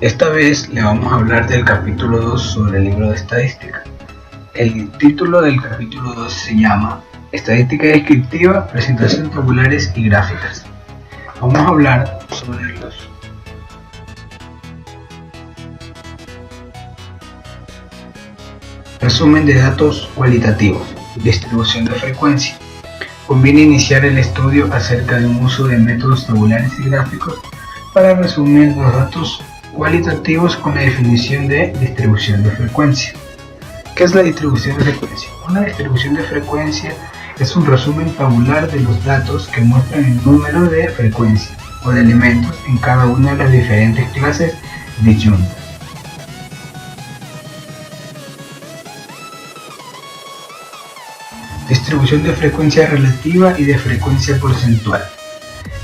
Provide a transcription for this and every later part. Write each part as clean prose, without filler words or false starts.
Esta vez le vamos a hablar del capítulo 2 sobre el libro de estadística. El título del capítulo 2 se llama Estadística descriptiva, presentación tabulares y gráficas. Vamos a hablar sobre los resumen de datos cualitativos, distribución de frecuencia. Conviene iniciar el estudio acerca del uso de métodos tabulares y gráficos para resumir los datos cualitativos con la definición de distribución de frecuencia. ¿Qué es la distribución de frecuencia? Una distribución de frecuencia es un resumen tabular de los datos que muestran el número de frecuencias o de elementos en cada una de las diferentes clases disyuntas. Distribución de frecuencia relativa y de frecuencia porcentual.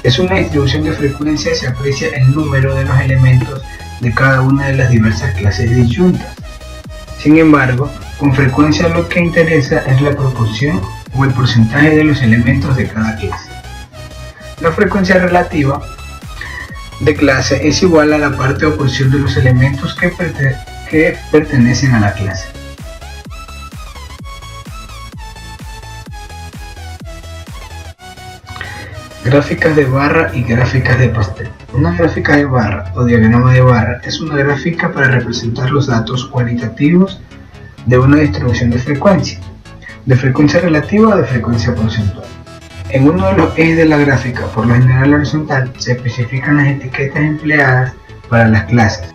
Es una distribución de frecuencia que se aprecia el número de los elementos de cada una de las diversas clases disyuntas. Sin embargo, con frecuencia lo que interesa es la proporción o el porcentaje de los elementos de cada clase. La frecuencia relativa de clase es igual a la parte o porción de los elementos que pertenecen a la clase. Gráficas de barra y gráficas de pastel. Una gráfica de barra o diagrama de barra es una gráfica para representar los datos cualitativos de una distribución de frecuencia relativa o de frecuencia porcentual. En uno de los ejes de la gráfica, por lo general horizontal, se especifican las etiquetas empleadas para las clases.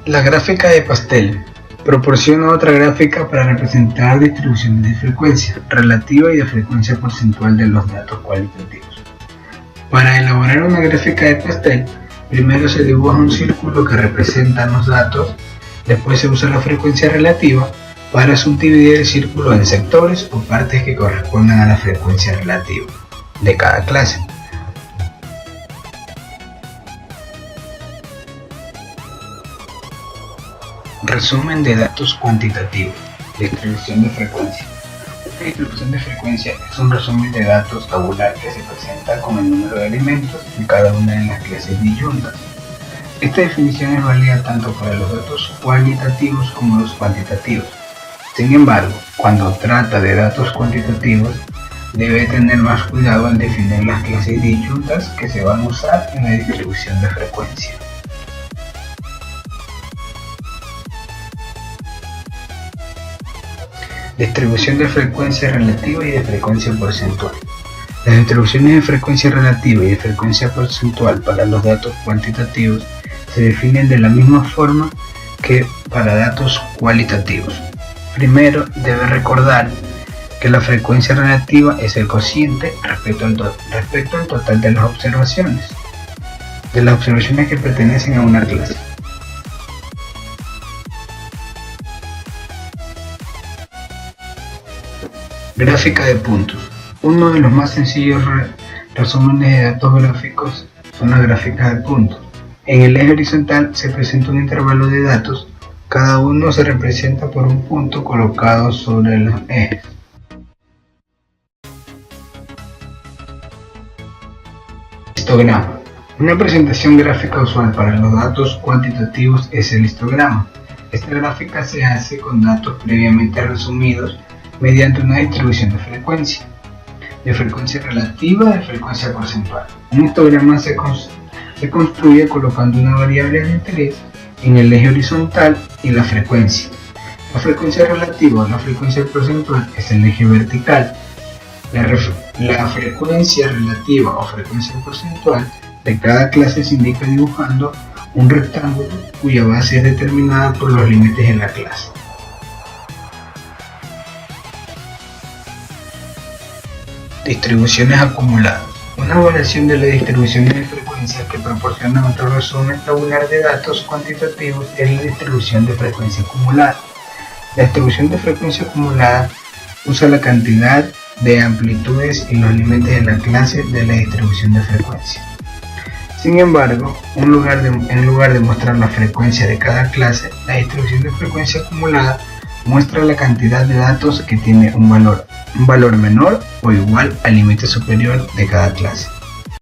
La gráfica de pastel proporciona otra gráfica para representar distribuciones de frecuencia relativa y de frecuencia porcentual de los datos cualitativos. Para elaborar una gráfica de pastel, primero se dibuja un círculo que representa los datos, después se usa la frecuencia relativa para subdividir el círculo en sectores o partes que correspondan a la frecuencia relativa de cada clase. Resumen de datos cuantitativos. Distribución de frecuencia. Una distribución de frecuencia es un resumen de datos tabular que se presenta con el número de elementos en cada una de las clases disyuntas. Esta definición es válida tanto para los datos cualitativos como los cuantitativos. Sin embargo, cuando trata de datos cuantitativos, debe tener más cuidado al definir las clases disyuntas que se van a usar en la distribución de frecuencia. Distribución de frecuencia relativa y de frecuencia porcentual. Las distribuciones de frecuencia relativa y de frecuencia porcentual para los datos cuantitativos se definen de la misma forma que para datos cualitativos. Primero, debe recordar que la frecuencia relativa es el cociente respecto al total de las observaciones que pertenecen a una clase. Gráfica de puntos. Uno de los más sencillos resúmenes de datos gráficos son las gráficas de puntos. En el eje horizontal se presenta un intervalo de datos, cada uno se representa por un punto colocado sobre los ejes. Histograma. Una presentación gráfica usual para los datos cuantitativos es el histograma. Esta gráfica se hace con datos previamente resumidos mediante una distribución de frecuencia relativa, de frecuencia porcentual. Un histograma se construye colocando una variable de interés en el eje horizontal y la frecuencia. La frecuencia relativa o la frecuencia porcentual es el eje vertical. La frecuencia relativa o frecuencia porcentual de cada clase se indica dibujando un rectángulo cuya base es determinada por los límites de la clase. Distribuciones acumuladas. Una evaluación de las distribuciones de frecuencia que proporciona otro resumen tabular de datos cuantitativos es la distribución de frecuencia acumulada. La distribución de frecuencia acumulada usa la cantidad de amplitudes y los límites de la clase de la distribución de frecuencia. Sin embargo, en lugar de mostrar la frecuencia de cada clase, la distribución de frecuencia acumulada muestra la cantidad de datos que tiene un valor menor o igual al límite superior de cada clase.